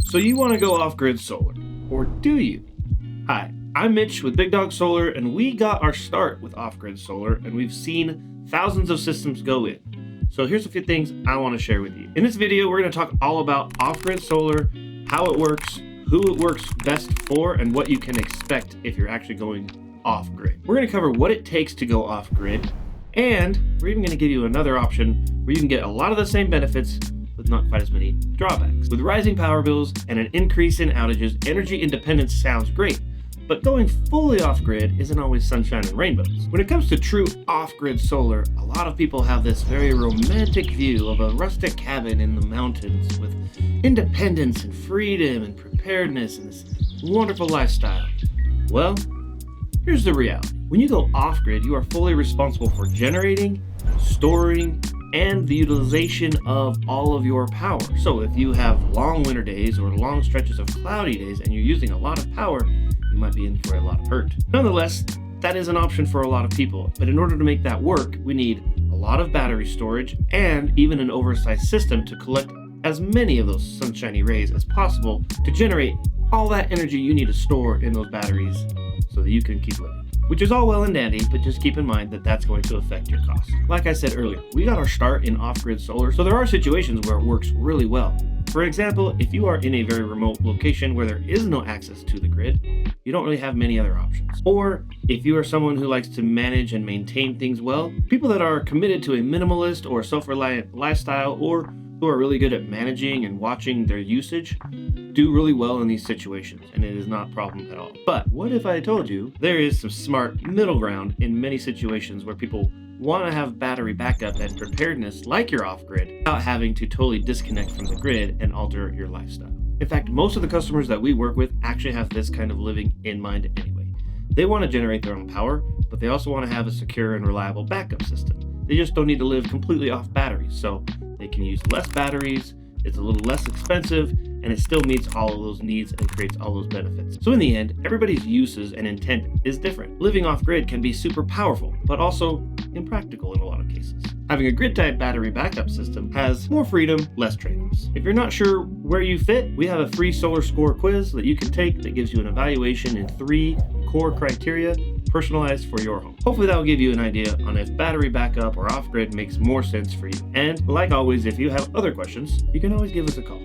So you want to go off-grid solar, or do you? Hi, I'm Mitch with Big Dog Solar, and we got our start with off-grid solar, and we've seen thousands of systems go in. So here's a few things I want to share with you. In this video, we're going to talk all about off-grid solar, how it works, who it works best for, and what you can expect if you're actually going off-grid. We're going to cover what it takes to go off-grid, and we're even going to give you another option where you can get a lot of the same benefits with not quite as many drawbacks. With rising power bills and an increase in outages, energy independence sounds great, but going fully off-grid isn't always sunshine and rainbows. When it comes to true off-grid solar, a lot of people have this very romantic view of a rustic cabin in the mountains with independence and freedom and preparedness and this wonderful lifestyle. Well, here's the reality. When you go off-grid, you are fully responsible for generating, storing, and the utilization of all of your power. So if you have long winter days or long stretches of cloudy days and you're using a lot of power, you might be in for a lot of hurt. Nonetheless, that is an option for a lot of people. But in order to make that work, we need a lot of battery storage and even an oversized system to collect as many of those sunshiny rays as possible to generate all that energy you need to store in those batteries so that you can keep living. Which is all well and dandy, but just keep in mind that that's going to affect your costs. Like I said earlier, we got our start in off-grid solar, so there are situations where it works really well. For example, if you are in a very remote location where there is no access to the grid, you don't really have many other options. Or if you are someone who likes to manage and maintain things well, people that are committed to a minimalist or self-reliant lifestyle, or who are really good at managing and watching their usage, do really well in these situations, and it is not a problem at all. But what if I told you there is some smart middle ground in many situations where people want to have battery backup and preparedness like you're off-grid without having to totally disconnect from the grid and alter your lifestyle? In fact, most of the customers that we work with actually have this kind of living in mind anyway. They want to generate their own power, but they also want to have a secure and reliable backup system. They just don't need to live completely off batteries, so they can use less batteries, it's a little less expensive, and it still meets all of those needs and creates all those benefits. So in the end, everybody's uses and intent is different. Living off-grid can be super powerful, but also impractical in a lot of cases. Having a grid-type battery backup system has more freedom, less trade-offs. If you're not sure where you fit, we have a free solar score quiz that you can take that gives you an evaluation in 3 core criteria personalized for your home. Hopefully that will give you an idea on if battery backup or off-grid makes more sense for you. And like always, if you have other questions, you can always give us a call.